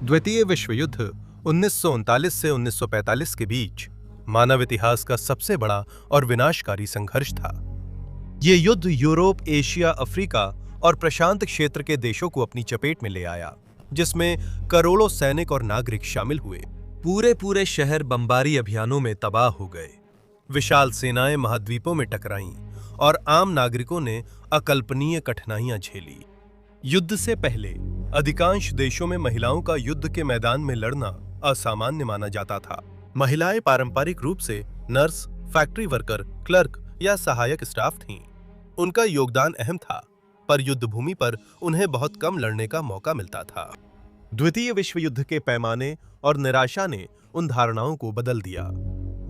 द्वितीय विश्व युद्ध 1939 से 1945 के बीच मानव इतिहास का सबसे बड़ा और विनाशकारी संघर्ष था। ये युद्ध यूरोप, एशिया, अफ्रीका और प्रशांत क्षेत्र के देशों को अपनी चपेट में ले आया, जिसमें करोड़ों सैनिक और नागरिक शामिल हुए। पूरे शहर बमबारी अभियानों में तबाह हो गए। विशाल सेनाएं महाद्वीपों में टकराईं और आम नागरिकों ने अकल्पनीय कठिनाइयां झेली। युद्ध से पहले अधिकांश देशों में महिलाओं का युद्ध के मैदान में लड़ना असामान्य माना जाता था। महिलाएं पारंपरिक रूप से नर्स, फैक्ट्री वर्कर, क्लर्क या सहायक स्टाफ थीं। उनका योगदान अहम था, पर युद्ध भूमि पर उन्हें बहुत कम लड़ने का मौका मिलता था। द्वितीय विश्व युद्ध के पैमाने और निराशा ने उन धारणाओं को बदल दिया।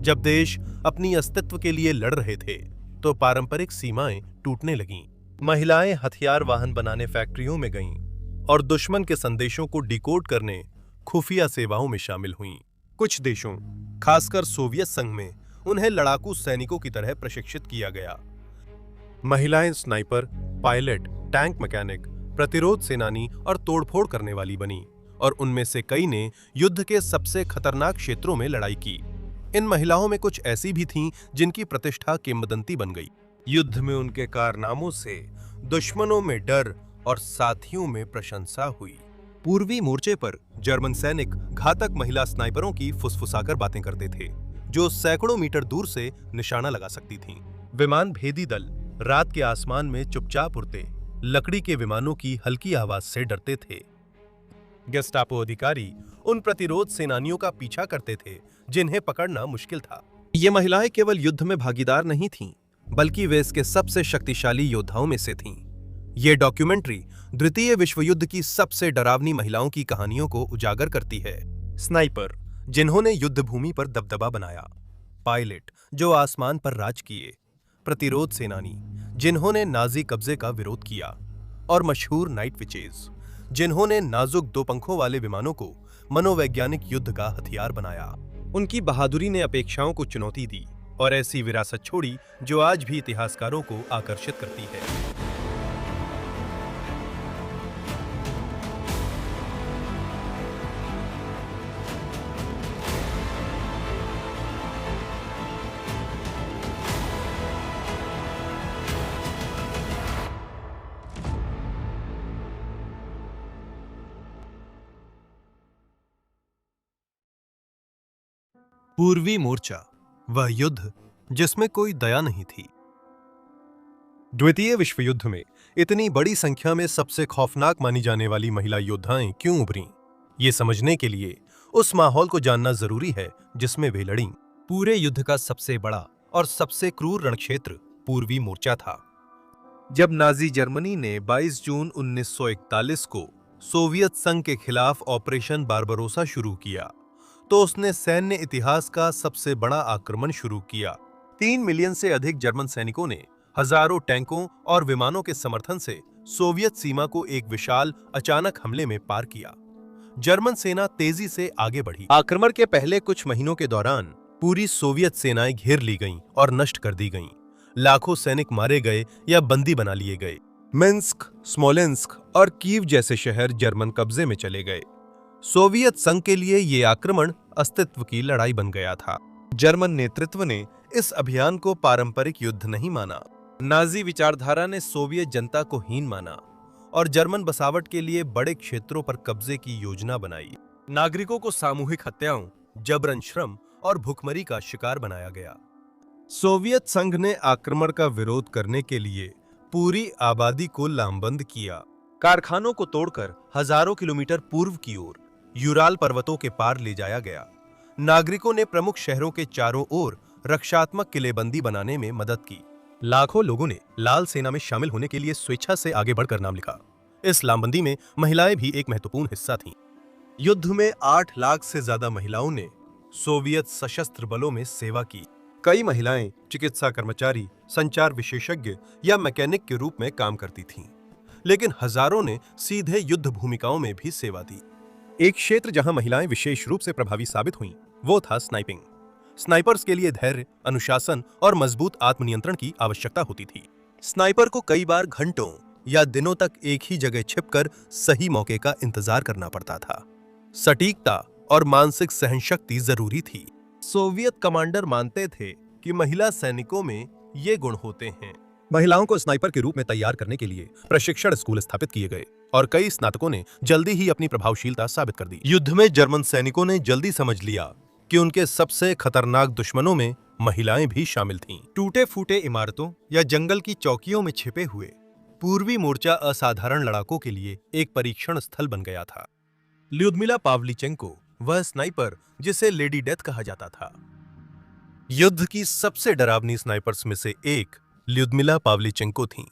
जब देश अपनी अस्तित्व के लिए लड़ रहे थे, तो पारंपरिक सीमाएं टूटने लगीं। महिलाएं हथियार वाहन बनाने फैक्ट्रियों में गईं और दुश्मन के संदेशों को डिकोड करने खुफिया सेवाओं में शामिल हुईं। कुछ देशों, खासकर सोवियत संघ में, उन्हें लड़ाकू सैनिकों की तरह प्रशिक्षित किया गया। महिलाएं स्नाइपर, पायलट, टैंक मैकेनिक, प्रतिरोध सेनानी और तोड़फोड़ करने वाली बनी, और उनमें से कई ने युद्ध के सबसे खतरनाक क्षेत्रों में लड़ाई की। इन महिलाओं में कुछ ऐसी भी थीं जिनकी प्रतिष्ठा किंवदंती बन गई। युद्ध में उनके कारनामों से दुश्मनों में डर और साथियों में प्रशंसा हुई। पूर्वी मोर्चे पर जर्मन सैनिक घातक महिला स्नाइपरों की फुसफुसाकर बातें करते थे, जो सैकड़ों मीटर दूर से निशाना लगा सकती थीं। विमान भेदी दल रात के आसमान में चुपचाप उड़ते, लकड़ी के विमानों की हल्की आवाज से डरते थे। गेस्टापो अधिकारी उन प्रतिरोध सेनानियों का पीछा करते थे जिन्हें पकड़ना मुश्किल था। ये महिलाएं केवल युद्ध में भागीदार नहीं थीं, बल्कि वे इसके सबसे शक्तिशाली योद्धाओं में से थीं। ये डॉक्यूमेंट्री द्वितीय विश्व युद्ध की सबसे डरावनी महिलाओं की कहानियों को उजागर करती है। स्नाइपर, जिन्होंने युद्ध भूमि पर दबदबा बनाया। पायलट, जो आसमान पर राज किए। प्रतिरोध सेनानी, जिन्होंने नाजी कब्जे का विरोध किया। और मशहूर नाइट विचेज, जिन्होंने नाजुक दो पंखों वाले विमानों को मनोवैज्ञानिक युद्ध का हथियार बनाया। उनकी बहादुरी ने अपेक्षाओं को चुनौती दी और ऐसी विरासत छोड़ी जो आज भी इतिहासकारों को आकर्षित करती है। पूर्वी मोर्चा, वह युद्ध जिसमें कोई दया नहीं थी। द्वितीय विश्व युद्ध में इतनी बड़ी संख्या में सबसे खौफनाक मानी जाने वाली महिला योद्धाएं क्यों उभरीं, ये समझने के लिए उस माहौल को जानना जरूरी है जिसमें वे लड़ीं। पूरे युद्ध का सबसे बड़ा और सबसे क्रूर रणक्षेत्र पूर्वी मोर्चा था। जब नाजी जर्मनी ने 22 जून 1941 को सोवियत संघ के खिलाफ ऑपरेशन बारबरोसा शुरू किया, तो उसने सैन्य इतिहास का सबसे बड़ा आक्रमण शुरू किया। 3 मिलियन से अधिक जर्मन सैनिकों ने हजारों टैंकों और विमानों के समर्थन से सोवियत सीमा को एक विशाल अचानक हमले में पार किया। जर्मन सेना तेजी से आगे बढ़ी। आक्रमण के पहले कुछ महीनों के दौरान पूरी सोवियत सेनाएं घेर ली गईं और नष्ट कर दी गईं। लाखों सैनिक मारे गए या बंदी बना लिए गए। मिन्स्क, स्मोलेंस्क और कीव जैसे शहर जर्मन कब्जे में चले गए। सोवियत संघ के लिए ये आक्रमण अस्तित्व की लड़ाई बन गया था। जर्मन नेतृत्व ने इस अभियान को पारंपरिक युद्ध नहीं माना। नाजी विचारधारा ने सोवियत जनता को हीन माना और जर्मन बसावट के लिए बड़े क्षेत्रों पर कब्जे की योजना बनाई। नागरिकों को सामूहिक हत्याओं, जबरन श्रम और भुखमरी का शिकार बनाया गया। सोवियत संघ ने आक्रमण का विरोध करने के लिए पूरी आबादी को लामबंद किया। कारखानों को तोड़कर हजारों किलोमीटर पूर्व की ओर यूराल पर्वतों के पार ले जाया गया। नागरिकों ने प्रमुख शहरों के चारों ओर रक्षात्मक किलेबंदी बनाने में मदद की। लाखों लोगों ने लाल सेना में शामिल होने के लिए स्वेच्छा से आगे बढ़कर नाम लिखा। इस लामबंदी में महिलाएं भी एक महत्वपूर्ण हिस्सा थीं। युद्ध में 8 लाख से ज्यादा महिलाओं ने सोवियत सशस्त्र बलों में सेवा की। कई महिलाएं चिकित्सा कर्मचारी, संचार विशेषज्ञ या मैकेनिक के रूप में काम करती थीं, लेकिन हजारों ने सीधे युद्ध भूमिकाओं में भी सेवा दी। एक क्षेत्र जहां महिलाएं विशेष रूप से प्रभावी साबित हुईं, वो था स्नाइपिंग। स्नाइपर्स के लिए धैर्य, अनुशासन और मजबूत आत्मनियंत्रण की आवश्यकता होती थी। स्नाइपर को कई बार घंटों या दिनों तक एक ही जगह छिपकर सही मौके का इंतजार करना पड़ता था। सटीकता और मानसिक सहनशक्ति जरूरी थी। सोवियत कमांडर मानते थे कि महिला सैनिकों में ये गुण होते हैं। महिलाओं को स्नाइपर के रूप में तैयार करने के लिए प्रशिक्षण स्कूल स्थापित किए गए और कई स्नातकों ने जल्दी ही अपनी प्रभावशीलता साबित कर दी। युद्ध में जर्मन सैनिकों ने जल्दी समझ लिया कि उनके सबसे खतरनाक दुश्मनों में महिलाएं भी शामिल थीं। टूटे फूटे इमारतों या जंगल की चौकियों में छिपे हुए पूर्वी मोर्चा असाधारण लड़ाकों के लिए एक परीक्षण स्थल बन गया था। ल्यूदमिला पावलीचेंको वह स्नाइपर जिसे लेडी डेथ कहा जाता था। युद्ध की सबसे डरावनी स्नाइपर्स में से एक ल्यूदमिला पावलीचेंको थीं,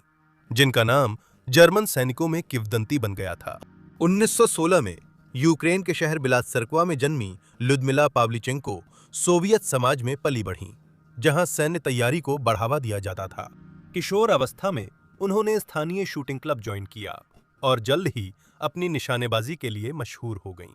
जिनका नाम जर्मन सैनिकों में किंवदंती बन गया था। 1916 में यूक्रेन के शहर बिलात्सर्कवा में जन्मी ल्यूदमिला पावलीचेंको सोवियत समाज में पली बढ़ीं, जहां सैन्य तैयारी को बढ़ावा दिया जाता था। किशोर अवस्था में उन्होंने स्थानीय शूटिंग क्लब ज्वाइन किया और जल्द ही अपनी निशानेबाजी के लिए मशहूर हो गईं।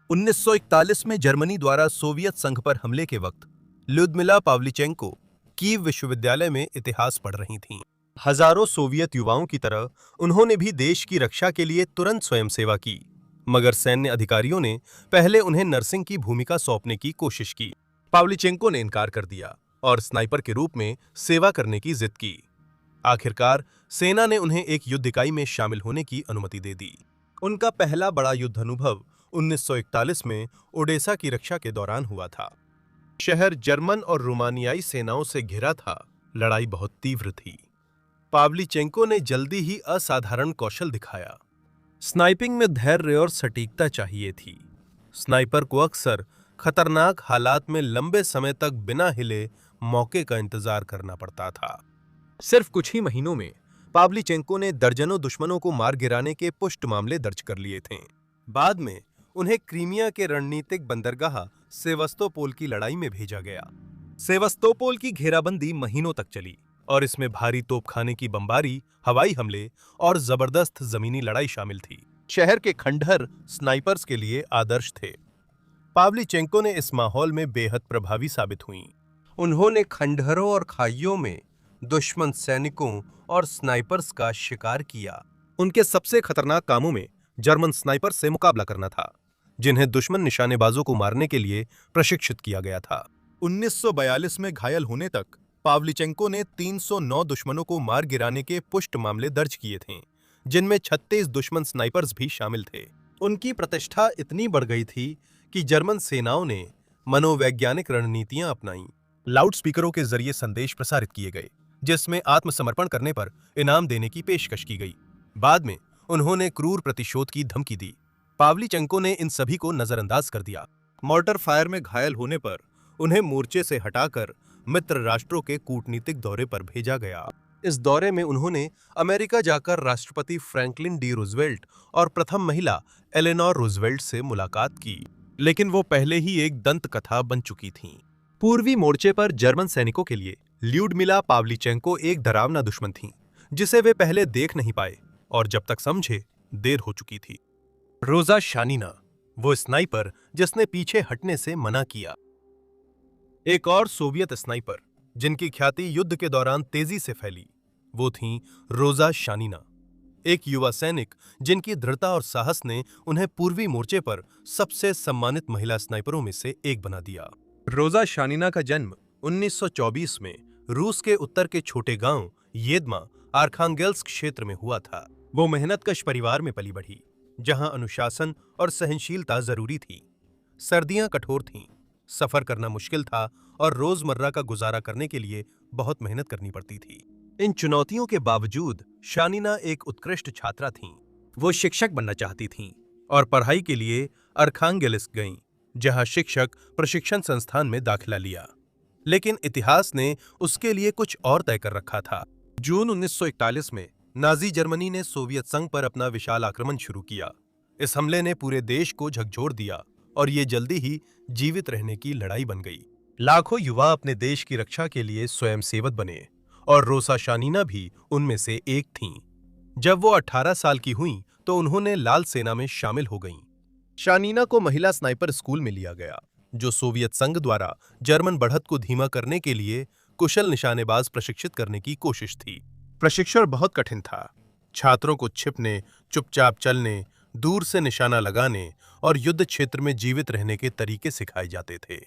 1941 में जर्मनी द्वारा सोवियत संघ पर हमले के वक्त ल्यूदमिला पावलीचेंको कीव विश्वविद्यालय में इतिहास पढ़ रही थीं। हजारों सोवियत युवाओं की तरह उन्होंने भी देश की रक्षा के लिए तुरंत स्वयं सेवा की, मगर सैन्य अधिकारियों ने पहले उन्हें नर्सिंग की भूमिका सौंपने की कोशिश की। पावलीचेंको ने इनकार कर दिया और स्नाइपर के रूप में सेवा करने की जिद की। आखिरकार सेना ने उन्हें एक युद्ध इकाई में शामिल होने की अनुमति दे दी। उनका पहला बड़ा युद्ध अनुभव 1941 में ओडेसा की रक्षा के दौरान हुआ था। शहर जर्मन और रोमानियाई सेनाओं से घिरा था। लड़ाई बहुत तीव्र थी। पावलीचेंको ने जल्दी ही असाधारण कौशल दिखाया। स्नाइपिंग में धैर्य और सटीकता चाहिए थी। स्नाइपर को अक्सर खतरनाक हालात में लंबे समय तक बिना हिले मौके का इंतजार करना पड़ता था। सिर्फ कुछ ही महीनों में पावलीचेंको ने दर्जनों दुश्मनों को मार गिराने के पुष्ट मामले दर्ज कर लिए थे। बाद में उन्हें क्रीमिया के रणनीतिक बंदरगाह सेवस्तोपोल की लड़ाई में भेजा गया। सेवस्तोपोल की घेराबंदी महीनों तक चली और इसमें भारी तोपखाने की बमबारी, हवाई हमले और जबरदस्त जमीनी लड़ाई शामिल थी। शहर के खंडहर स्नाइपर्स के लिए आदर्श थे। पावलीचेंको ने इस माहौल में बेहद प्रभावी साबित हुईं। उन्होंने खंडहरों और खाइयों में दुश्मन सैनिकों और स्नाइपर्स का शिकार किया। उनके सबसे खतरनाक कामों में जर्मन स्नाइपर से मुकाबला करना था, जिन्हें दुश्मन निशानेबाजों को मारने के लिए प्रशिक्षित किया गया था। 1942 में घायल होने तक पावलीचेंको ने 309 दुश्मनों को मार गिराने के पुष्ट मामले दर्ज किए थे, जिनमें 36 दुश्मन स्नाइपर्स भी शामिल थे। उनकी प्रतिष्ठा इतनी बढ़ गई थी कि जर्मन सेनाओं ने मनोवैज्ञानिक रणनीतियां अपनाईं। लाउडस्पीकरों के जरिए संदेश प्रसारित किए गए, जिसमें आत्मसमर्पण करने पर इनाम देने की पेशकश की गई। बाद में उन्होंने क्रूर प्रतिशोध की धमकी दी। पावलीचेंको ने इन सभी को नजरअंदाज कर दिया। मॉर्टर फायर में घायल होने पर उन्हें मोर्चे से हटाकर मित्र राष्ट्रों के कूटनीतिक दौरे पर भेजा गया। इस दौरे में उन्होंने अमेरिका जाकर राष्ट्रपति फ्रैंकलिन डी रूजवेल्ट और प्रथम महिला एलेनोर रूजवेल्ट से मुलाकात की, लेकिन वो पहले ही एक दंत कथा बन चुकी थीं। पूर्वी मोर्चे पर जर्मन सैनिकों के लिए ल्यूदमिला पावलीचेंको एक डरावना दुश्मन थीं, जिसे वे पहले देख नहीं पाए और जब तक समझे देर हो चुकी थी। रोजा शानिना, वो स्नाइपर जिसने पीछे हटने से मना किया। एक और सोवियत स्नाइपर जिनकी ख्याति युद्ध के दौरान तेजी से फैली, वो थीं रोजा शानिना, एक युवा सैनिक जिनकी दृढ़ता और साहस ने उन्हें पूर्वी मोर्चे पर सबसे सम्मानित महिला स्नाइपरों में से एक बना दिया। रोजा शानिना का जन्म 1924 में रूस के उत्तर के छोटे गांव येदमा आर्खांगेल्स्क क्षेत्र में हुआ था। वो मेहनतकश परिवार में पली बढ़ी, जहां अनुशासन और सहनशीलता जरूरी थी। सर्दियां कठोर थीं, सफर करना मुश्किल था और रोजमर्रा का गुजारा करने के लिए बहुत मेहनत करनी पड़ती थी। इन चुनौतियों के बावजूद शानिना एक उत्कृष्ट छात्रा थीं। वो शिक्षक बनना चाहती थीं और पढ़ाई के लिए आर्खांगेल्स्क गईं, जहां शिक्षक प्रशिक्षण संस्थान में दाखिला लिया। लेकिन इतिहास ने उसके लिए कुछ और तय कर रखा था। जून 1941 में नाजी जर्मनी ने सोवियत संघ पर अपना विशाल आक्रमण शुरू किया। इस हमले ने पूरे देश को झकझोर दिया और ये जल्दी ही जीवित रहने की लड़ाई बन गई। लाखों युवा अपने देश की रक्षा के लिए स्वयं सेवक बने और रोजा शानिना भी उनमें से एक थीं। जब वो 18 साल की हुईं तो उन्होंने लाल सेना में शामिल हो गईं। शानिना को महिला स्नाइपर स्कूल में लिया गया, जो सोवियत संघ द्वारा जर्मन बढ़त को धीमा करने के लिए कुशल निशानेबाज प्रशिक्षित करने की कोशिश थी। प्रशिक्षण बहुत कठिन था। छात्रों को छिपने, चुपचाप चलने, दूर से निशाना लगाने और युद्ध क्षेत्र में जीवित रहने के तरीके सिखाए जाते थे।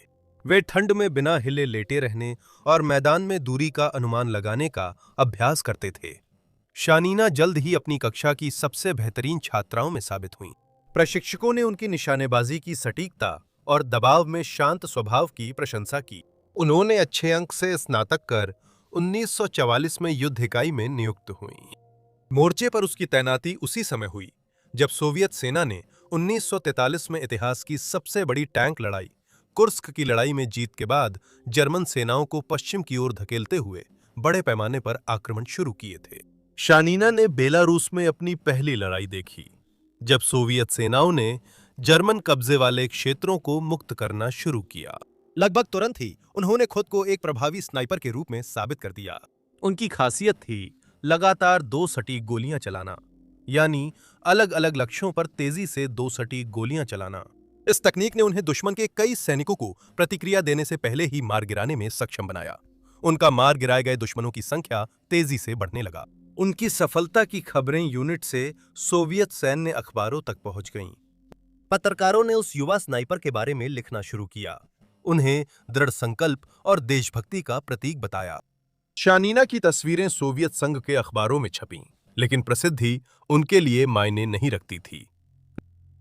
वे ठंड में बिना हिले लेटे रहने और मैदान में दूरी का अनुमान लगाने का अभ्यास करते थे। शानीना जल्द ही अपनी कक्षा की सबसे बेहतरीन छात्राओं में साबित हुईं। प्रशिक्षकों ने उनकी निशानेबाजी की सटीकता और दबाव में शांत स्वभाव की प्रशंसा की। उन्होंने अच्छे अंक से स्नातक कर 1944 में युद्ध इकाई में नियुक्त हुई। मोर्चे पर उसकी तैनाती उसी समय हुई जब सोवियत सेना ने 1943 में इतिहास की सबसे बड़ी टैंक लड़ाई कुर्स्क की लड़ाई में जीत के बाद जर्मन सेनाओं को पश्चिम की ओर धकेलते हुए बड़े पैमाने पर आक्रमण शुरू किए थे। शानीना ने बेलारूस में अपनी पहली लड़ाई देखी जब सोवियत सेनाओं ने जर्मन कब्जे वाले क्षेत्रों को मुक्त करना शुरू किया। लगभग तुरंत ही उन्होंने खुद को एक प्रभावी स्नाइपर के रूप में साबित कर दिया। उनकी खासियत थी लगातार 2 सटीक गोलियां चलाना, यानी अलग अलग लक्ष्यों पर तेजी से 2 सटीक गोलियां चलाना। इस तकनीक ने उन्हें दुश्मन के कई सैनिकों को प्रतिक्रिया देने से पहले ही मार गिराने में सक्षम बनाया। उनका मार गिराए गए दुश्मनों की संख्या तेजी से बढ़ने लगा। उनकी सफलता की खबरें यूनिट से सोवियत सैन्य अखबारों तक पहुंच गईं। पत्रकारों ने उस युवा स्नाइपर के बारे में लिखना शुरू किया, उन्हें दृढ़ संकल्प और देशभक्ति का प्रतीक बताया। शानीना की तस्वीरें सोवियत संघ के अखबारों में छपीं, लेकिन प्रसिद्धि उनके लिए मायने नहीं रखती थी।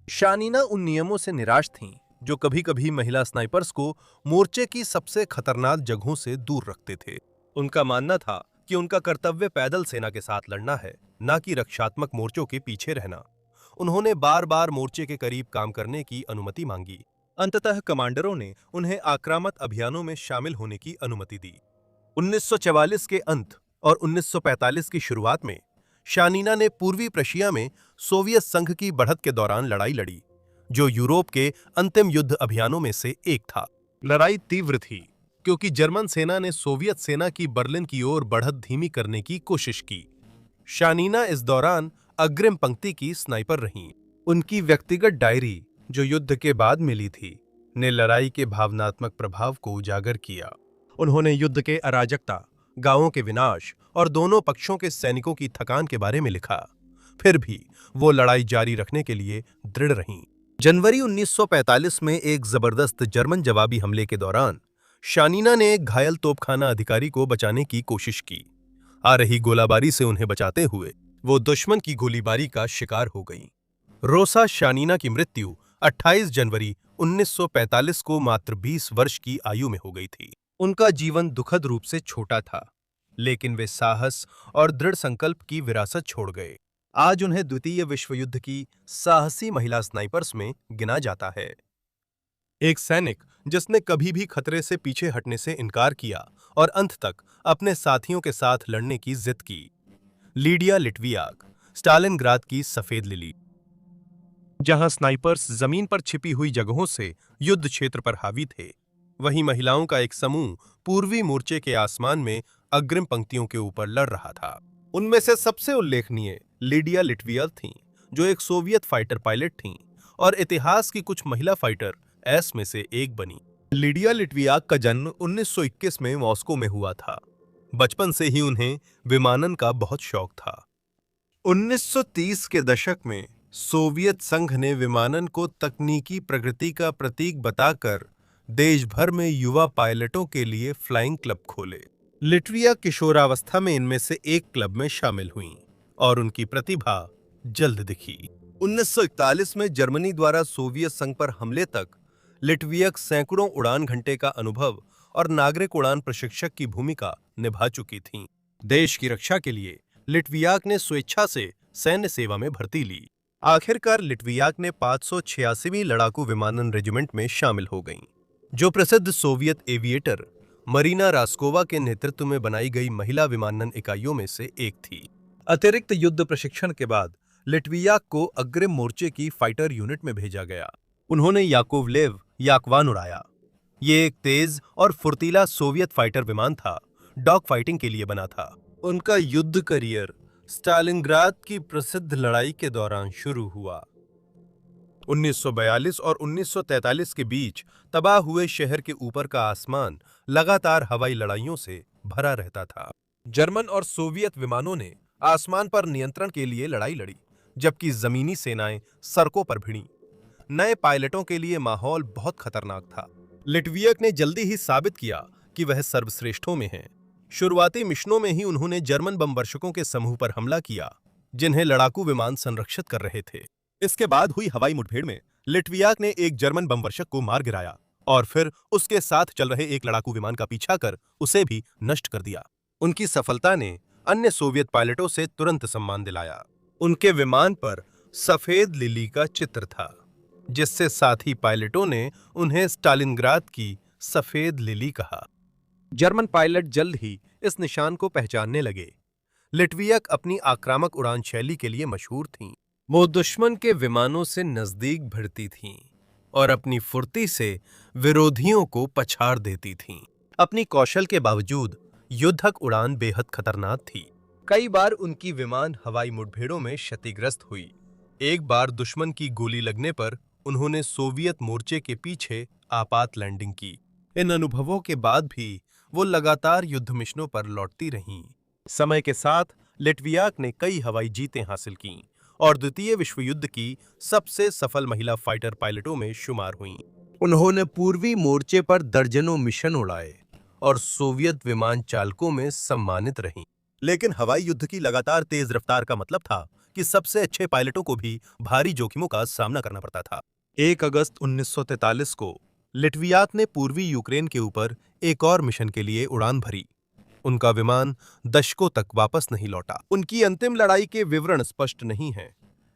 शानीना उन नियमों से निराश थीं जो कभी-कभी महिला स्नाइपर्स को मोर्चे की सबसे खतरनाक जगहों से दूर रखते थे। उनका मानना था कि उनका कर्तव्य पैदल सेना के साथ लड़ना है, न कि रक्षात्मक मोर्चों के पीछे रहना। उन्होंने बार-बार मोर्चे के करीब काम करने की अनुमति मांगी। अंततः कमांडरों ने उन्हें आक्रामक अभियानों में शामिल होने की अनुमति दी। 1944 के अंत और 1945 की शुरुआत में शानीना ने पूर्वी प्रशिया में सोवियत संघ की बढ़त के दौरान लड़ाई लड़ी, जो यूरोप के अंतिम युद्ध अभियानों में से एक था। लड़ाई तीव्र थी क्योंकि जर्मन सेना ने सोवियत सेना की बर्लिन की ओर बढ़त धीमी करने की कोशिश की। शानीना इस दौरान अग्रिम पंक्ति की स्नाइपर रहीं। उनकी व्यक्तिगत डायरी, जो युद्ध के बाद मिली थी, ने लड़ाई के भावनात्मक प्रभाव को उजागर किया। उन्होंने युद्ध के अराजकता, गांवों के विनाश और दोनों पक्षों के सैनिकों की थकान के बारे में लिखा। फिर भी वो लड़ाई जारी रखने के लिए दृढ़ रहीं। जनवरी 1945 में एक जबरदस्त जर्मन जवाबी हमले के दौरान शानीना ने एक घायल तोपखाना अधिकारी को बचाने की कोशिश की। आ रही गोलाबारी से उन्हें बचाते हुए वो दुश्मन की गोलीबारी का शिकार हो गईं। रोसा शानीना की मृत्यु 28 जनवरी 1945 को मात्र 20 वर्ष की आयु में हो गई थी। उनका जीवन दुखद रूप से छोटा था, लेकिन वे साहस और दृढ़ संकल्प की विरासत छोड़ गए। आज उन्हें द्वितीय विश्व युद्ध की साहसी महिला स्नाइपर्स में गिना जाता है। एक सैनिक जिसने कभी भी खतरे से पीछे हटने से इनकार किया और अंत तक अपने साथियों के साथ लड़ने की जिद की। लीडिया लिटवियाक, स्टालिनग्राद की सफेद लिली। जहां स्नाइपर्स जमीन पर छिपी हुई जगहों से युद्ध क्षेत्र पर हावी थे, वहीं महिलाओं का एक समूह पूर्वी मोर्चे के आसमान में अग्रिम पंक्तियों के ऊपर लड़ रहा था। उनमें से सबसे उल्लेखनीय लीडिया लिटवियाक थीं, जो एक सोवियत फाइटर पायलट थीं और इतिहास की कुछ महिला फाइटर एस में से एक बनी। लीडिया लिटवियाक का जन्म 1921 में मॉस्को में हुआ था। बचपन से ही उन्हें विमानन का बहुत शौक था। 1930 के दशक में सोवियत संघ ने विमानन को तकनीकी प्रगति का प्रतीक बताकर देश भर में युवा पायलटों के लिए फ्लाइंग क्लब खोले। लिटविया किशोरावस्था में इनमें से एक क्लब में शामिल हुईं और उनकी प्रतिभा जल्द दिखी। 1941 में जर्मनी द्वारा सोवियत संघ पर हमले तक लिटवियक सैकड़ों उड़ान घंटे का अनुभव और नागरिक उड़ान प्रशिक्षक की भूमिका निभा चुकी थीं। देश की रक्षा के लिए लिटवियाक ने स्वेच्छा से सैन्य सेवा में भर्ती ली। आखिरकार लिटवियाक ने 586वीं लड़ाकू विमानन रेजिमेंट में शामिल हो गईं, जो प्रसिद्ध सोवियत एविएटर मरीना रास्कोवा के नेतृत्व में बनाई गई महिला विमानन इकाइयों में से एक थी। अतिरिक्त युद्ध प्रशिक्षण के बाद लिटवियाक को अग्रिम मोर्चे की फाइटर यूनिट में भेजा गया। उन्होंने याकोवलेव याकवान उड़ाया। ये एक तेज और फुर्तीला सोवियत फाइटर विमान था, डॉग फाइटिंग के लिए बना था। उनका युद्ध करियर स्टालिनग्राद की प्रसिद्ध लड़ाई के दौरान शुरू हुआ। 1942 और 1943 के बीच तबाह हुए शहर के ऊपर का आसमान लगातार हवाई लड़ाइयों से भरा रहता था। जर्मन और सोवियत विमानों ने आसमान पर नियंत्रण के लिए लड़ाई लड़ी, जबकि जमीनी सेनाएं सड़कों पर भिड़ी। नए पायलटों के लिए माहौल बहुत खतरनाक था। लिटवियक ने जल्दी ही साबित किया कि वह सर्वश्रेष्ठों में हैं। शुरुआती मिशनों में ही उन्होंने जर्मन बमवर्षकों के समूह पर हमला किया, जिन्हें लड़ाकू विमान संरक्षित कर रहे थे। इसके बाद हुई हवाई मुठभेड़ में लिटवियाक ने एक जर्मन बमवर्षक को मार गिराया और फिर उसके साथ चल रहे एक लड़ाकू विमान का पीछा कर उसे भी नष्ट कर दिया। उनकी सफलता ने अन्य सोवियत पायलटों से तुरंत सम्मान दिलाया। उनके विमान पर सफेद लिली का चित्र था, जिससे साथी पायलटों ने उन्हें स्टालिनग्राद की सफेद लिली कहा। जर्मन पायलट जल्द ही इस निशान को पहचानने लगे। लिटवियक अपनी आक्रामक उड़ान शैली के लिए मशहूर थीं। वो दुश्मन के विमानों से नजदीक भिड़ती थीं और अपनी फुर्ती से विरोधियों को पछाड़ देती थीं। अपनी कौशल के बावजूद युद्धक उड़ान बेहद खतरनाक थी। कई बार उनकी विमान हवाई मुठभेड़ों में क्षतिग्रस्त हुई। एक बार दुश्मन की गोली लगने पर उन्होंने सोवियत मोर्चे के पीछे आपात लैंडिंग की। इन अनुभवों के बाद भी वो लगातार युद्ध मिशनों पर लौटती रहीं। समय के साथ लिटवियाक ने कई हवाई जीतें हासिल कीं और द्वितीय विश्व युद्ध की सबसे सफल महिला फाइटर पायलटों में शुमार हुईं। उन्होंने पूर्वी मोर्चे पर दर्जनों मिशन उड़ाए और सोवियत विमान चालकों में सम्मानित रहीं। लेकिन हवाई युद्ध की लगातार तेज रफ्तार का मतलब था कि सबसे अच्छे पायलटों को भी भारी जोखिमों का सामना करना पड़ता था। 1 अगस्त 1943 को लिटवियाक ने पूर्वी यूक्रेन के ऊपर एक और मिशन के लिए उड़ान भरी। उनका विमान दशकों तक वापस नहीं लौटा। उनकी अंतिम लड़ाई के विवरण स्पष्ट नहीं हैं,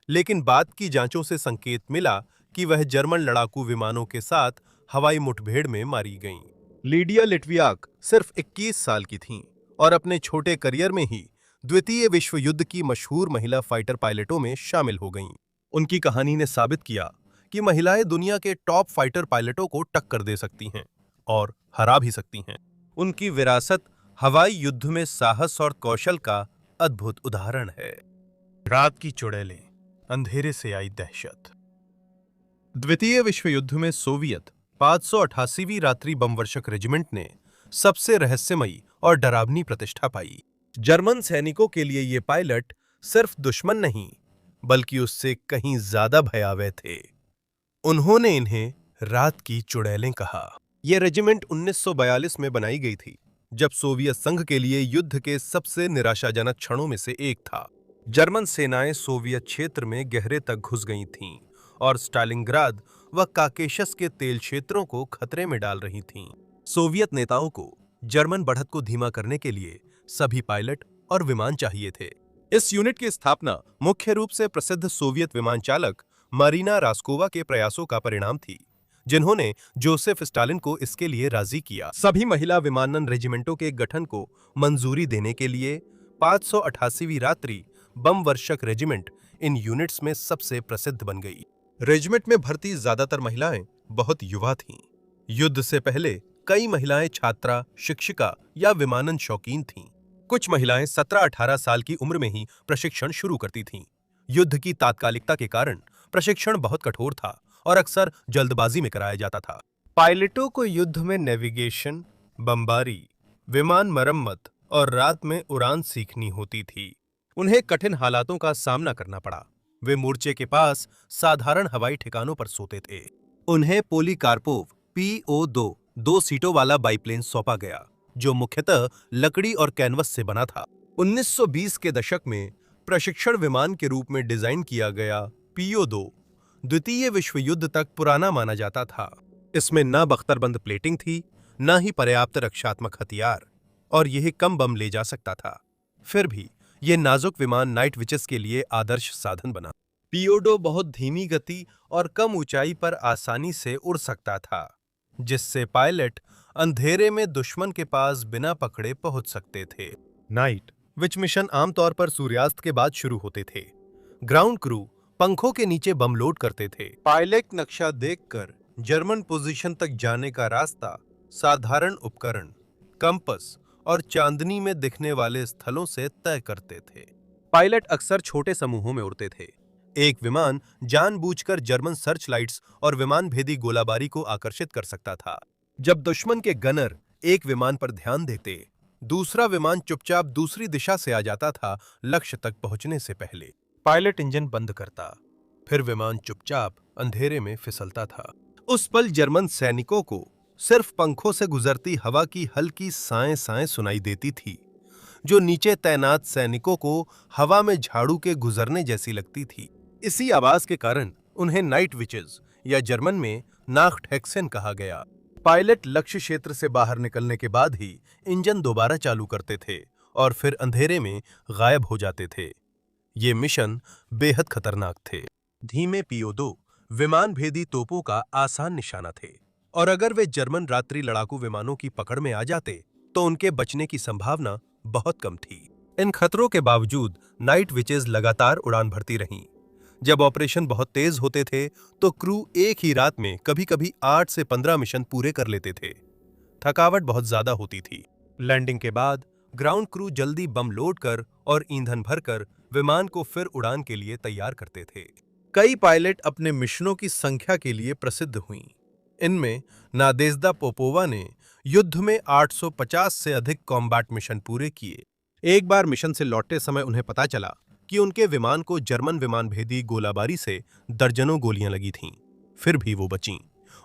लेकिन बाद की जांचों से संकेत मिला कि वह जर्मन लड़ाकू विमानों के साथ हवाई मुठभेड़ में मारी गईं। लीडिया लिटवियाक सिर्फ 21 साल की थीं और अपने छोटे करियर में ही द्वितीय विश्व युद्ध की मशहूर महिला फाइटर पायलटों में शामिल हो गईं। उनकी कहानी ने साबित किया कि महिलाएं दुनिया के टॉप फाइटर पायलटों को टक्कर दे सकती हैं और हरा भी सकती हैं। उनकी विरासत हवाई युद्ध में साहस और कौशल का अद्भुत उदाहरण है। रात की चुड़ैलें, अंधेरे से आई दहशत। द्वितीय विश्व युद्ध में सोवियत 588वीं रात्रि बमवर्षक रेजिमेंट ने सबसे रहस्यमयी और डरावनी प्रतिष्ठा पाई। जर्मन सैनिकों के लिए ये पायलट सिर्फ दुश्मन नहीं, बल्कि उससे कहीं ज्यादा भयावह थे। उन्होंने इन्हें रात की चुड़ैलें कहा। यह रेजिमेंट 1942 में बनाई गई थी, जब सोवियत संघ के लिए युद्ध के सबसे निराशाजनक क्षणों में से एक था। जर्मन सेनाएं सोवियत क्षेत्र में गहरे तक घुस गई थीं और स्टालिनग्राद व काकेशस के तेल क्षेत्रों को खतरे में डाल रही थीं। सोवियत नेताओं को जर्मन बढ़त को धीमा करने के लिए सभी पायलट और विमान चाहिए थे। इस यूनिट की स्थापना मुख्य रूप से प्रसिद्ध सोवियत विमान चालक मारीना रास्कोवा के प्रयासों का परिणाम थी, जिन्होंने जोसेफ स्टालिन को इसके लिए राजी किया। सभी महिला विमानन रेजिमेंटों के गठन को मंजूरी देने के लिए 588वीं रात्रि बमवर्षक रेजिमेंट इन यूनिट्स में सबसे प्रसिद्ध बन गई। रेजिमेंट में भर्ती ज्यादातर महिलाएं बहुत युवा थीं। युद्ध से पहले कई महिलाएं छात्रा, शिक्षिका या विमानन शौकीन थीं। कुछ महिलाएं 17-18 साल की उम्र में ही प्रशिक्षण शुरू करती थीं। युद्ध की तात्कालिकता के कारण प्रशिक्षण बहुत कठोर था और अक्सर जल्दबाजी में कराया जाता था। पायलटों को युद्ध में नेविगेशन, बमबारी, विमान मरम्मत और रात में उड़ान सीखनी होती थी। उन्हें कठिन हालातों का सामना करना पड़ा। वे मोर्चे के पास साधारण हवाई ठिकानों पर सोते थे। उन्हें पोलीकार्पोव PO-2 2 सीटों वाला बाइप्लेन सौंपा गया, जो मुख्यतः लकड़ी और कैनवस से बना था। 1920 के दशक में प्रशिक्षण विमान के रूप में डिजाइन किया गया PO-2 द्वितीय विश्व युद्ध तक पुराना माना जाता था। इसमें न बख्तरबंद प्लेटिंग थी, न ही पर्याप्त रक्षात्मक हथियार, और यह कम बम ले जा सकता था। फिर भी यह नाजुक विमान नाइट विचेस के लिए आदर्श साधन बना। PO-2 बहुत धीमी गति और कम ऊंचाई पर आसानी से उड़ सकता था, जिससे पायलट अंधेरे में दुश्मन के पास बिना पकड़े पहुंच सकते थे। नाइट विच मिशन आमतौर पर सूर्यास्त के बाद शुरू होते थे। ग्राउंड क्रू पंखों के नीचे बम लोड करते थे। पायलट नक्शा देखकर जर्मन पोजीशन तक जाने का रास्ता साधारण उपकरण, कंपस और चांदनी में दिखने वाले स्थलों से तय करते थे। पायलट अक्सर छोटे समूहों में उड़ते थे। एक विमान जानबूझकर जर्मन सर्च लाइट्स और विमान भेदी गोलाबारी को आकर्षित कर सकता था। जब दुश्मन के गनर एक विमान पर ध्यान देते, दूसरा विमान चुपचाप दूसरी दिशा से आ जाता था, लक्ष्य तक पहुंचने से पहले। पायलट इंजन बंद करता, फिर विमान चुपचाप अंधेरे में फिसलता था। उस पल जर्मन सैनिकों को सिर्फ पंखों से गुजरती हवा की हल्की साएं साएं सुनाई देती थी, जो नीचे तैनात सैनिकों को हवा में झाड़ू के गुजरने जैसी लगती थी। इसी आवाज के कारण उन्हें नाइट विचेस या जर्मन में नाख्टहेक्सेन कहा गया। पायलट लक्ष्य क्षेत्र से बाहर निकलने के बाद ही इंजन दोबारा चालू करते थे और फिर अंधेरे में गायब हो जाते थे। ये मिशन बेहद खतरनाक थे। धीमे PO-2 विमान भेदी तोपों का आसान निशाना थे, और अगर वे जर्मन रात्रि लड़ाकू विमानों की पकड़ में आ जाते तो उनके बचने की संभावना बहुत कम थी। इन खतरों के बावजूद नाइट विचेस लगातार उड़ान भरती रहीं। जब ऑपरेशन बहुत तेज होते थे तो क्रू एक ही रात में कभी-कभी 8 से 15 मिशन पूरे कर लेते थे। थकावट बहुत ज्यादा होती थी। लैंडिंग के बाद ग्राउंड क्रू जल्दी बम लोड कर और ईंधन भरकर विमान को फिर उड़ान के लिए तैयार करते थे। कई पायलट अपने मिशनों की संख्या के लिए प्रसिद्ध हुईं। इनमें नादेज्दा पोपोवा ने युद्ध में 850 से अधिक कॉम्बैट मिशन पूरे किए। एक बार मिशन से लौटते समय उन्हें पता चला कि उनके विमान को जर्मन विमान भेदी गोलाबारी से दर्जनों गोलियां लगी थीं। फिर भी वो बचीं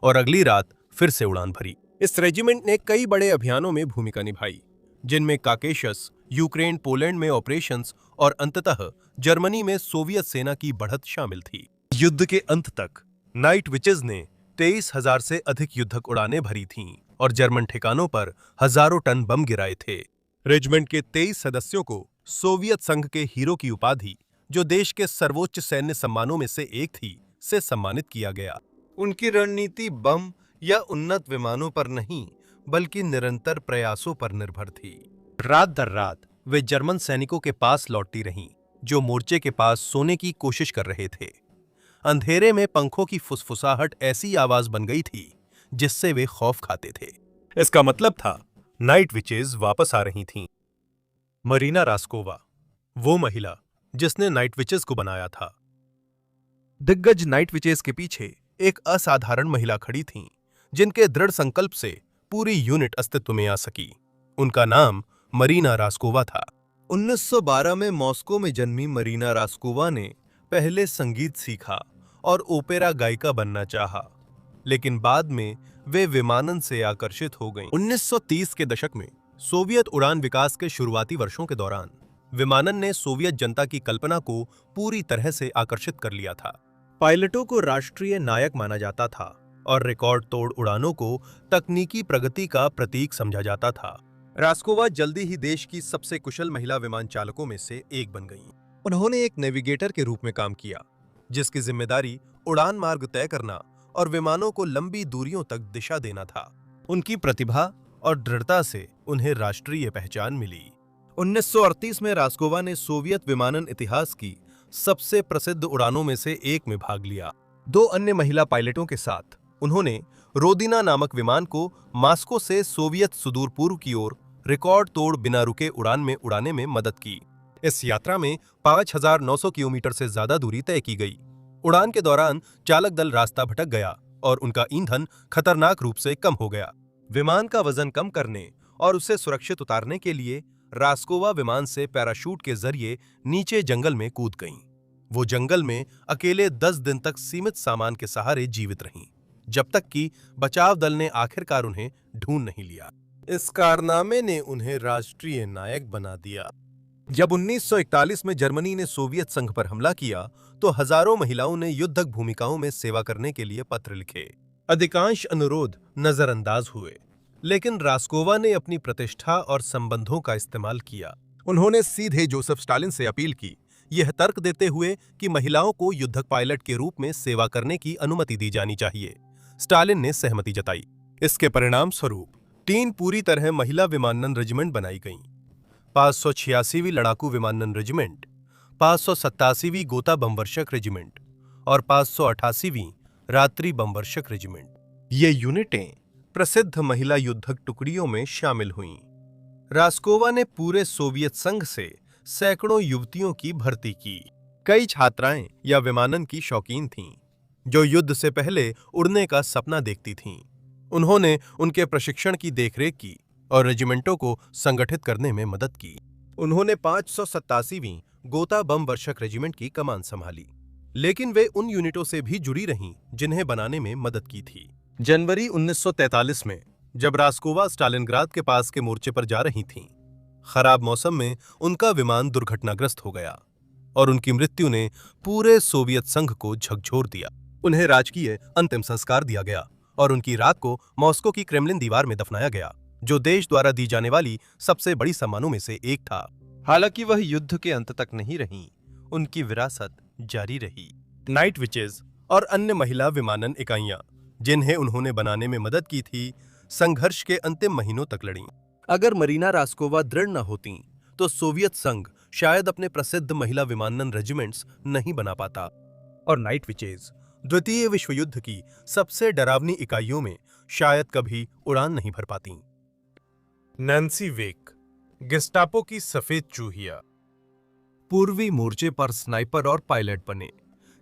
और अगली रात फिर से उड़ान भरी। इस रेजिमेंट ने कई बड़े अभियानों में भूमिका निभाई, जिनमें काकेशस, यूक्रेन, पोलैंड में ऑपरेशंस और अंततः जर्मनी में सोवियत सेना की बढ़त शामिल थी। युद्ध के अंत तक नाइट विचेस ने 23,000 से अधिक युद्धक उड़ानें भरी थीं और जर्मन ठिकानों पर हजारों टन बम गिराए थे। रेजिमेंट के 23 सदस्यों को सोवियत संघ के हीरो की उपाधि, जो देश के सर्वोच्च सैन्य सम्मानों में से एक थी, से सम्मानित किया गया। उनकी रणनीति बम या उन्नत विमानों पर नहीं, बल्कि निरंतर प्रयासों पर निर्भर थी। रात दर रात वे जर्मन सैनिकों के पास लौटती रहीं, जो मोर्चे के पास सोने की कोशिश कर रहे थे। अंधेरे में पंखों की फुसफुसाहट ऐसी आवाज बन गई थी जिससे वे खौफ खाते थे। इसका मतलब था नाइट विचेस वापस आ रही थीं। मरीना रास्कोवा, वो महिला जिसने नाइट विचेस को बनाया था। दिग्गज नाइट विचेस के पीछे एक असाधारण महिला खड़ी थीं, जिनके दृढ़ संकल्प से पूरी यूनिट अस्तित्व में आ सकी। उनका नाम मरीना रास्कोवा था। 1912 में मॉस्को में जन्मी मरीना रास्कोवा ने पहले संगीत सीखा और ओपेरा गायिका बनना चाहा, लेकिन बाद में वे विमानन से आकर्षित हो गईं। 1930 के दशक में सोवियत उड़ान विकास के शुरुआती वर्षों के दौरान विमानन ने सोवियत जनता की कल्पना को पूरी तरह से आकर्षित कर लिया था। पायलटों को राष्ट्रीय नायक माना जाता था और रिकॉर्ड तोड़ उड़ानों को तकनीकी प्रगति का प्रतीक समझा जाता था। रास्कोवा जल्दी ही देश की सबसे कुशल महिला विमान चालकों में से एक बन गईं। उन्होंने एक नेविगेटर के रूप में काम किया, जिसकी जिम्मेदारी उड़ान मार्ग तय करना और विमानों को लंबी दूरियों तक दिशा देना था। उनकी प्रतिभा और दृढ़ता से उन्हें राष्ट्रीय पहचान मिली। 1938 में रास्कोवा ने सोवियत विमानन इतिहास की सबसे प्रसिद्ध उड़ानों में से एक में भाग लिया। 2 अन्य महिला पायलटों के साथ उन्होंने रोदिना नामक विमान को मास्को से सोवियत सुदूर पूर्व की ओर रिकॉर्ड तोड़ बिना रुके उड़ान में उड़ाने में मदद की। इस यात्रा में 5,900 किलोमीटर से ज्यादा दूरी तय की गई। उड़ान के दौरान चालक दल रास्ता भटक गया और उनका ईंधन खतरनाक रूप से कम हो गया। विमान का वजन कम करने और उसे सुरक्षित उतारने के लिए रास्कोवा विमान से पैराशूट के जरिए नीचे जंगल में कूद गईं। वो जंगल में अकेले 10 दिन तक सीमित सामान के सहारे जीवित रहीं, जब तक कि बचाव दल ने आखिरकार उन्हें ढूंढ नहीं लिया। इस कारनामे ने उन्हें राष्ट्रीय नायक बना दिया। जब 1941 में जर्मनी ने सोवियत संघ पर हमला किया तो हजारों महिलाओं ने युद्धक भूमिकाओं में सेवा करने के लिए पत्र लिखे। अधिकांश अनुरोध नजरअंदाज हुए, लेकिन रास्कोवा ने अपनी प्रतिष्ठा और संबंधों का इस्तेमाल किया। उन्होंने सीधे जोसेफ स्टालिन से अपील की, यह तर्क देते हुए कि महिलाओं को युद्धक पायलट के रूप में सेवा करने की अनुमति दी जानी चाहिए। स्टालिन ने सहमति जताई। इसके परिणाम स्वरूप 3 पूरी तरह महिला विमानन रेजिमेंट बनाई गईं। 586वीं लड़ाकू विमानन रेजिमेंट, 587वीं गोता बमवर्षक रेजिमेंट और 588वीं रात्रि बमवर्षक रेजिमेंट। ये यूनिटें प्रसिद्ध महिला युद्धक टुकड़ियों में शामिल हुईं। रास्कोवा ने पूरे सोवियत संघ से सैकड़ों युवतियों की भर्ती की। कई छात्राएं या विमानन की शौकीन थीं, जो युद्ध से पहले उड़ने का सपना देखती थीं। उन्होंने उनके प्रशिक्षण की देखरेख की और रेजिमेंटों को संगठित करने में मदद की। उन्होंने 587वीं गोता बम वर्षक रेजिमेंट की कमान संभाली, लेकिन वे उन यूनिटों से भी जुड़ी रहीं जिन्हें बनाने में मदद की थी। जनवरी 1943 में जब रास्कोवा स्टालिनग्राद के पास के मोर्चे पर जा रही थीं, खराब मौसम में उनका विमान दुर्घटनाग्रस्त हो गया और उनकी मृत्यु ने पूरे सोवियत संघ को झकझोर दिया। उन्हें राजकीय अंतिम संस्कार दिया गया और उनकी रात को मॉस्को की क्रेमलिन दीवार में दफनाया गया, जो देश द्वारा दी जाने वाली सबसे बड़ी सम्मानों में से एक था। हालांकि वह युद्ध के अंत तक नहीं रहीं, उनकी विरासत जारी रही। नाइट विचेज और अन्य महिला विमानन इकाइयां जिन्हें उन्होंने बनाने में मदद की थी, संघर्ष के अंतिम महीनों तक लड़ीं। अगर मरीना रास्कोवा दृढ़ न होतीं, तो सोवियत संघ शायद अपने प्रसिद्ध महिला विमानन रेजिमेंट्स नहीं बना पाता और नाइट विचेज द्वितीय विश्व युद्ध की सबसे डरावनी इकाइयों में शायद कभी उड़ान नहीं भर पाती। नैन्सी वेक, गेस्टापो की सफेद चूहिया। पूर्वी मोर्चे पर स्नाइपर और पायलट बने,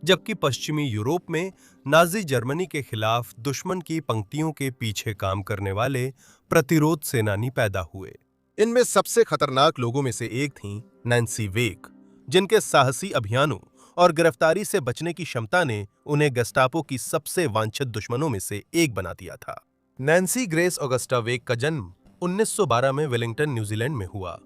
जबकि पश्चिमी यूरोप में नाजी जर्मनी के खिलाफ दुश्मन की पंक्तियों के पीछे काम करने वाले प्रतिरोध सेनानी पैदा हुए। इनमें सबसे खतरनाक लोगों में से एक थीं नैन्सी वेक, जिनके साहसी अभियानों और गिरफ्तारी से बचने की क्षमता ने उन्हें गेस्टापो की सबसे वांछित दुश्मनों में से एक बना दिया था। नैन्सी ग्रेस ऑगस्टा वेक का जन्म 1912 में वेलिंगटन, न्यूजीलैंड में हुआ,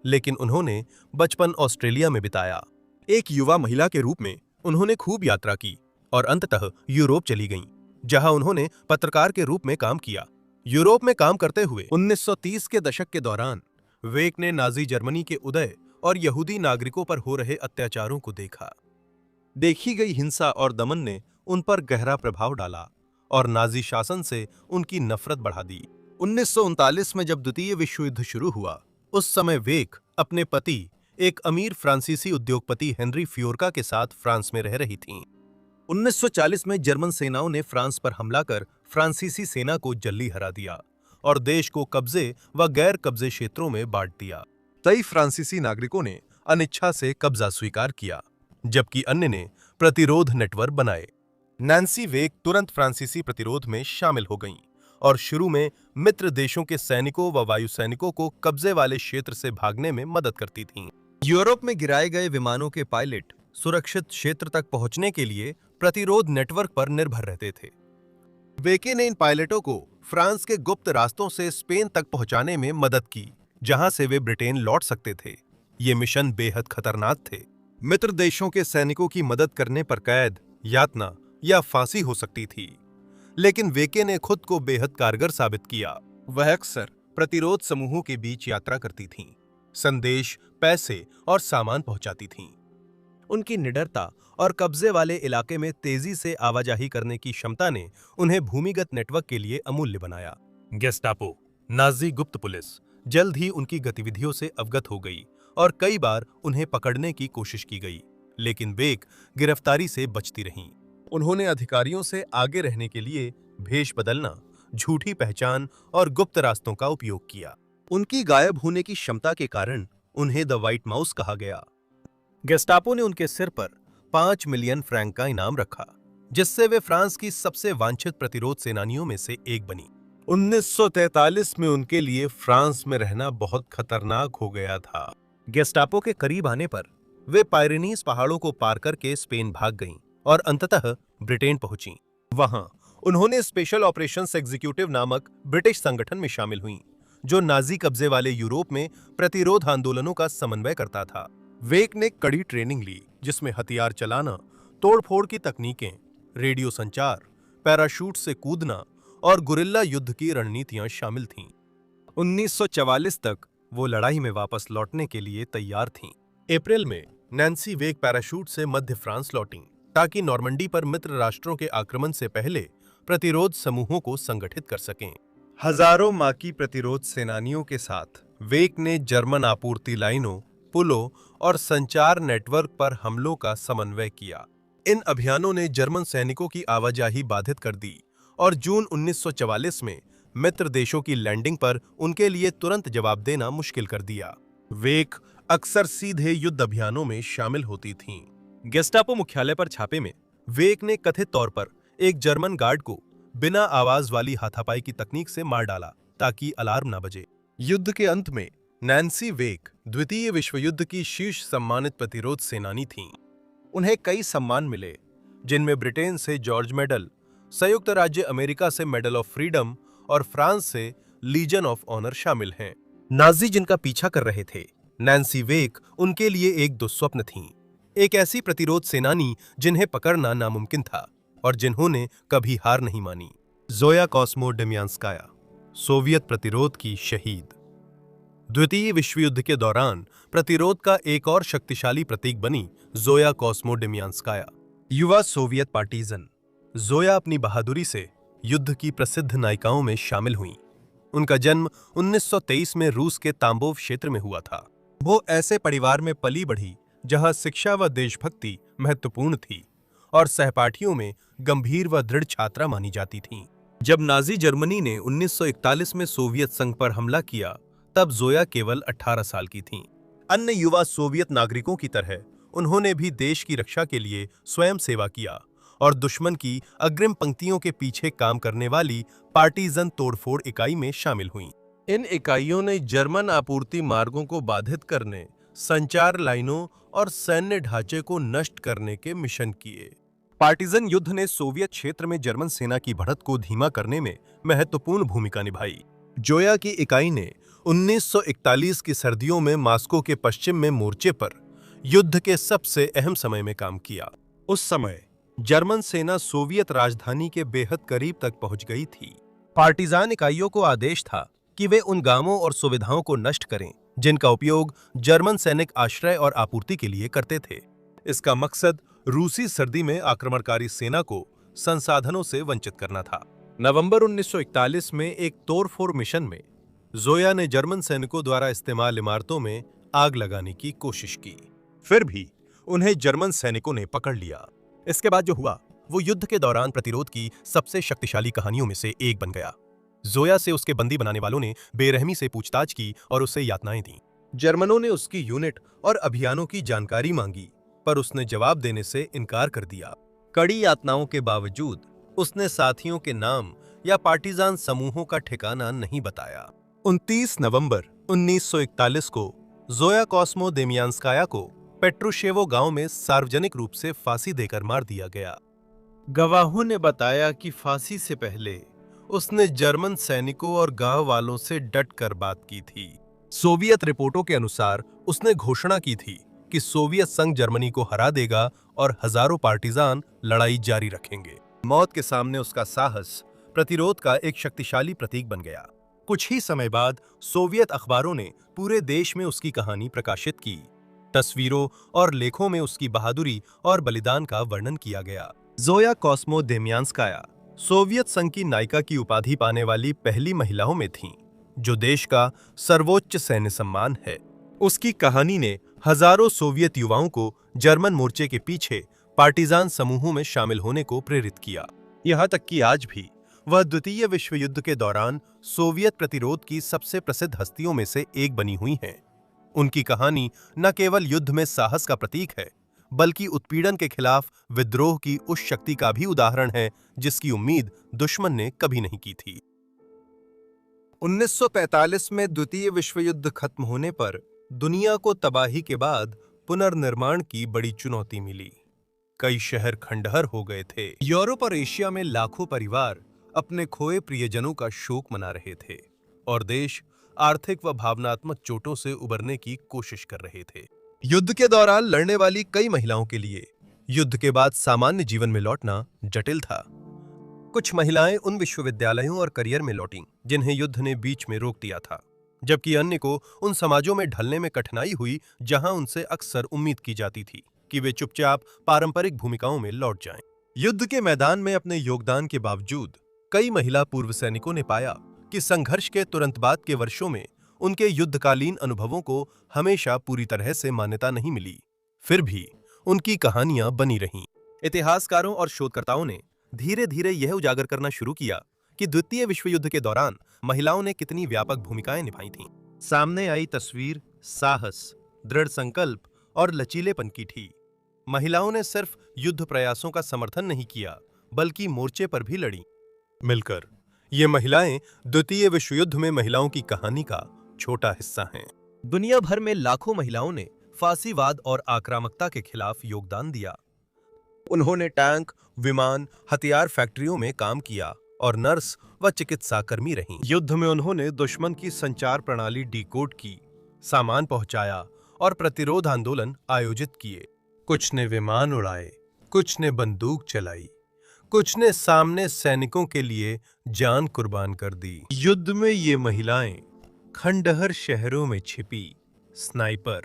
लेकिन उन्होंने बचपन ऑस्ट्रेलिया में बिताया। एक युवा महिला के रूप में उन्होंने खूब यात्रा की और अंततः यूरोप चली गईं, जहां उन्होंने पत्रकार के रूप में काम किया। यूरोप में काम करते हुए 1930 के दशक के दौरान वेक ने नाजी जर्मनी के उदय और यहूदी नागरिकों पर हो रहे अत्याचारों को देखा। देखी गई हिंसा और दमन ने उन पर गहरा प्रभाव डाला और नाजी शासन से उनकी नफरत बढ़ा दी। 1939 में जब द्वितीय विश्व युद्ध शुरू हुआ, उस समय वेक अपने पति, एक अमीर फ्रांसीसी उद्योगपति हेनरी फ्योरका के साथ फ्रांस में रह रही थीं। 1940 में जर्मन सेनाओं ने फ्रांस पर हमला कर फ्रांसीसी सेना को जल्दी हरा दिया और देश को कब्जे व गैर कब्जे क्षेत्रों में बांट दिया। कई फ्रांसीसी नागरिकों ने अनिच्छा से कब्जा स्वीकार किया, जबकि अन्य ने प्रतिरोध नेटवर्क बनाए। नैन्सी वेक तुरंत फ्रांसीसी प्रतिरोध में शामिल हो गईं और शुरू में मित्र देशों के सैनिकों व वायुसैनिकों को कब्जे वाले क्षेत्र से भागने में मदद करती थीं। यूरोप में गिराए गए विमानों के पायलट सुरक्षित क्षेत्र तक पहुंचने के लिए प्रतिरोध नेटवर्क पर निर्भर रहते थे। वेके ने इन पायलटों को फ्रांस के गुप्त रास्तों से स्पेन तक पहुंचाने में मदद की, जहां से वे ब्रिटेन लौट सकते थे। ये मिशन बेहद खतरनाक थे। मित्र देशों के सैनिकों की मदद करने पर कैद, यातना या फांसी हो सकती थी, लेकिन वेके ने खुद को बेहद कारगर साबित किया। वह अक्सर प्रतिरोध समूहों के बीच यात्रा करती थीं, संदेश, पैसे और सामान पहुंचाती थीं। उनकी निडरता और कब्जे वाले इलाके में तेजी से आवाजाही करने की क्षमता ने उन्हें भूमिगत नेटवर्क के लिए अमूल्य बनाया। गेस्टापो, नाजी गुप्त पुलिस, जल्द ही उनकी गतिविधियों से अवगत हो गई और कई बार उन्हें पकड़ने की कोशिश की गई, लेकिन वेक गिरफ्तारी से बचती रहीं। उन्होंने अधिकारियों से आगे रहने के लिए भेष बदलना, झूठी पहचान और गुप्त रास्तों का उपयोग किया। उनकी गायब होने की क्षमता के कारण उन्हें द व्हाइट माउस कहा गया। गेस्टापो ने उनके सिर पर 5 मिलियन फ्रैंक का इनाम रखा, जिससे वे फ्रांस की सबसे वांछित प्रतिरोध सेनानियों में से एक बनी। 1943 में उनके लिए फ्रांस में रहना बहुत खतरनाक हो गया था। गेस्टापो के करीब आने पर वे पायरेनीज पहाड़ों को पार करके स्पेन भाग गईं और अंततः ब्रिटेन पहुंचीं। वहां उन्होंने स्पेशल ऑपरेशंस एग्जीक्यूटिव नामक ब्रिटिश संगठन में शामिल हुईं, जो नाजी कब्जे वाले यूरोप में प्रतिरोध आंदोलनों का समन्वय करता था। वेक ने कड़ी ट्रेनिंग ली, जिसमें हथियार चलाना, तोड़फोड़ की तकनीकें, रेडियो संचार, पैराशूट से कूदना और गुरिल्ला युद्ध की रणनीतियां शामिल थीं। 1944 तक वो लड़ाई में वापस लौटने के लिए तैयार थीं। अप्रैल में नैन्सी वेक पैराशूट से मध्य फ्रांस लौटीं, ताकि नॉर्मंडी पर मित्र राष्ट्रों के आक्रमण से पहले प्रतिरोध समूहों को संगठित कर सकें। हजारों माकी प्रतिरोध सेनानियों के साथ वेक ने जर्मन आपूर्ति लाइनों, पुलों और संचार नेटवर्क पर हमलों का समन्वय किया। इन अभियानों ने जर्मन सैनिकों की आवाजाही बाधित कर दी और जून 1944 में मित्र देशों की लैंडिंग पर उनके लिए तुरंत जवाब देना मुश्किल कर दिया। वेक अक्सर सीधे युद्ध अभियानों में शामिल होती थीं। गेस्टापो मुख्यालय पर छापे में वेक ने कथित तौर पर एक जर्मन गार्ड को बिना आवाज वाली हाथापाई की तकनीक से मार डाला, ताकि अलार्म न बजे। युद्ध के अंत में नैन्सी वेक द्वितीय विश्व युद्ध की शीर्ष सम्मानित प्रतिरोध सेनानी थीं। उन्हें कई सम्मान मिले, जिनमें ब्रिटेन से जॉर्ज मेडल, संयुक्त राज्य अमेरिका से मेडल ऑफ फ्रीडम और फ्रांस से लीजन ऑफ ऑनर शामिल हैं। नाजी जिनका पीछा कर रहे थे, नैन्सी वेक उनके लिए एक दुस्वप्न थीं। एक ऐसी प्रतिरोध सेनानी जिन्हें पकड़ना नामुमकिन था और जिन्होंने कभी हार नहीं मानी। ज़ोया कोस्मोडेमियांस्काया, सोवियत प्रतिरोध की शहीद। द्वितीय विश्व युद्ध के दौरान प्रतिरोध का एक और शक्तिशाली प्रतीक बनी ज़ोया कोस्मोडेमियांस्काया, युवा सोवियत पार्टीजन। ज़ोया अपनी बहादुरी से युद्ध की प्रसिद्ध नायिकाओं में शामिल हुईं। उनका जन्म 1923 में रूस के तांबोव क्षेत्र में हुआ था। वो ऐसे परिवार में पली बढ़ी जहां शिक्षा व देशभक्ति महत्वपूर्ण थी और सहपाठियों में गंभीर व दृढ़ छात्रा मानी जाती थीं। जब नाजी जर्मनी ने 1941 में सोवियत संघ पर हमला किया, तब ज़ोया केवल 18 साल की थीं। अन्य युवा सोवियत नागरिकों की तरह उन्होंने भी देश की रक्षा के लिए स्वयं सेवा किया और दुश्मन की अग्रिम पंक्तियों के पीछे काम करने वाली पार्टीजन तोड़फोड़ इकाई में शामिल हुईं। इन इकाइयों ने जर्मन आपूर्ति मार्गों को बाधित करने, संचार लाइनों और सैन्य ढांचे को नष्ट करने के मिशन किए। पार्टीजन युद्ध ने सोवियत क्षेत्र में जर्मन सेना की बढ़त को धीमा करने में महत्वपूर्ण भूमिका निभाई। ज़ोया की इकाई ने 1941 की सर्दियों में मॉस्को के पश्चिम में मोर्चे पर युद्ध के सबसे अहम समय में काम किया। उस समय जर्मन सेना सोवियत राजधानी के बेहद करीब तक पहुंच गई थी। पार्टीजान इकाइयों को आदेश था कि वे उन गांवों और सुविधाओं को नष्ट करें जिनका उपयोग जर्मन सैनिक आश्रय और आपूर्ति के लिए करते थे। इसका मकसद रूसी सर्दी में आक्रमणकारी सेना को संसाधनों से वंचित करना था। नवंबर 1941 में एक तोड़फोड़ मिशन में ज़ोया ने जर्मन सैनिकों द्वारा इस्तेमाल इमारतों में आग लगाने की कोशिश की। फिर भी उन्हें जर्मन सैनिकों ने पकड़ लिया। इसके बाद जो हुआ वो युद्ध के दौरान प्रतिरोध की सबसे शक्तिशाली कहानियों में से एक बन गया। ज़ोया से उसके बंदी बनाने वालों ने बेरहमी से पूछताछ की और उसे यातनाएं दी। जर्मनों ने उसकी यूनिट और अभियानों की जानकारी मांगी, पर उसने जवाब देने से इनकार कर दिया। कड़ी यातनाओं के बावजूद उसने साथियों के नाम या पार्टीजान समूहों का ठिकाना नहीं बताया। 29 नवंबर 1941 को ज़ोया कोस्मोदेमियांस्काया को पेट्रुशेवो गांव में सार्वजनिक रूप से फांसी देकर मार दिया गया। गवाहों ने बताया कि फांसी से पहले उसने जर्मन सैनिकों और गांव वालों से डटकर बात की थी। सोवियत रिपोर्टों के अनुसार उसने घोषणा की थी कि सोवियत संघ जर्मनी को हरा देगा और हजारों पार्टीजान लड़ाई जारी रखेंगे। मौत के सामने उसका साहस प्रतिरोध का एक शक्तिशाली प्रतीक बन गया। कुछ ही समय बाद सोवियत अखबारों ने पूरे देश में उसकी कहानी प्रकाशित की। तस्वीरों और लेखों में उसकी बहादुरी और बलिदान का वर्णन किया गया। ज़ोया कोस्मोदेमियांस्काया सोवियत संघ की नायिका की उपाधि पाने वाली पहली महिलाओं में थीं, जो देश का सर्वोच्च सैन्य सम्मान है। उसकी कहानी ने हजारों सोवियत युवाओं को जर्मन मोर्चे के पीछे पार्टीजान समूहों में शामिल होने को प्रेरित किया। यहाँ तक कि आज भी वह द्वितीय विश्व युद्ध के दौरान सोवियत प्रतिरोध की सबसे प्रसिद्ध हस्तियों में से एक बनी हुई हैं। उनकी कहानी न केवल युद्ध में साहस का प्रतीक है, बल्कि उत्पीड़न के खिलाफ विद्रोह की उस शक्ति का भी उदाहरण है जिसकी उम्मीद दुश्मन ने कभी नहीं की थी। 1945 में द्वितीय विश्व युद्ध खत्म होने पर दुनिया को तबाही के बाद पुनर्निर्माण की बड़ी चुनौती मिली। कई शहर खंडहर हो गए थे। यूरोप और एशिया में लाखों परिवार अपने खोए प्रियजनों का शोक मना रहे थे और देश आर्थिक व भावनात्मक चोटों से उबरने की कोशिश कर रहे थे। युद्ध के दौरान लड़ने वाली कई महिलाओं के लिए युद्ध के बाद सामान्य जीवन में लौटना जटिल था। कुछ महिलाएं उन विश्वविद्यालयों और करियर में लौटीं जिन्हें युद्ध ने बीच में रोक दिया था, जबकि अन्य को उन समाजों में ढलने में कठिनाई हुई जहां उनसे अक्सर उम्मीद की जाती थी कि वे चुपचाप पारंपरिक भूमिकाओं में लौट जाएं। युद्ध के मैदान में अपने योगदान के बावजूद कई महिला पूर्व सैनिकों ने पाया कि संघर्ष के तुरंत बाद के वर्षों में उनके युद्धकालीन अनुभवों को हमेशा पूरी तरह से मान्यता नहीं मिली। फिर भी उनकी कहानियां बनी रहीं। इतिहासकारों और शोधकर्ताओं ने धीरे धीरे यह उजागर करना शुरू किया कि द्वितीय विश्व युद्ध के दौरान महिलाओं ने कितनी व्यापक भूमिकाएं निभाई थीं। सामने आई तस्वीर साहस, दृढ़ संकल्प और लचीलेपन की थी। महिलाओं ने सिर्फ युद्ध प्रयासों का समर्थन नहीं किया, बल्कि मोर्चे पर भी लड़ी। मिलकर ये महिलाएं द्वितीय विश्व युद्ध में महिलाओं की कहानी का छोटा हिस्सा हैं। दुनिया भर में लाखों महिलाओं ने फांसीवाद और आक्रामकता के खिलाफ योगदान दिया। उन्होंने टैंक, विमान, हथियार फैक्ट्रियों में काम किया और नर्स व चिकित्सा कर्मी रहीं। युद्ध में उन्होंने दुश्मन की संचार प्रणाली डिकोड की, सामान पहुंचाया और प्रतिरोध आंदोलन आयोजित किए। कुछ ने विमान उड़ाए, कुछ ने बंदूक चलाई, कुछ ने सामने सैनिकों के लिए जान कुर्बान कर दी। युद्ध में ये महिलाएं खंडहर शहरों में छिपी स्नाइपर,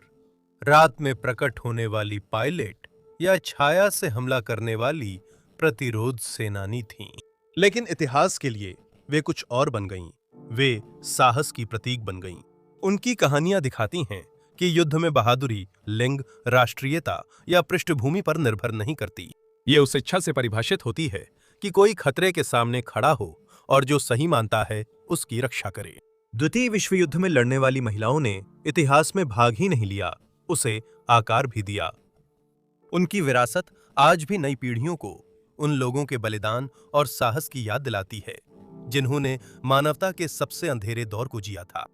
रात में प्रकट होने वाली पायलट या छाया से हमला करने वाली प्रतिरोध सेनानी थीं। लेकिन इतिहास के लिए वे कुछ और बन गईं। वे साहस की प्रतीक बन गईं। उनकी कहानियां दिखाती हैं कि युद्ध में बहादुरी लिंग, राष्ट्रीयता या पृष्ठभूमि पर निर्भर नहीं करती। ये उस इच्छा से परिभाषित होती है कि कोई खतरे के सामने खड़ा हो और जो सही मानता है उसकी रक्षा करे। द्वितीय विश्व युद्ध में लड़ने वाली महिलाओं ने इतिहास में भाग ही नहीं लिया, उसे आकार भी दिया। उनकी विरासत आज भी नई पीढ़ियों को उन लोगों के बलिदान और साहस की याद दिलाती है जिन्होंने मानवता के सबसे अंधेरे दौर को जिया था।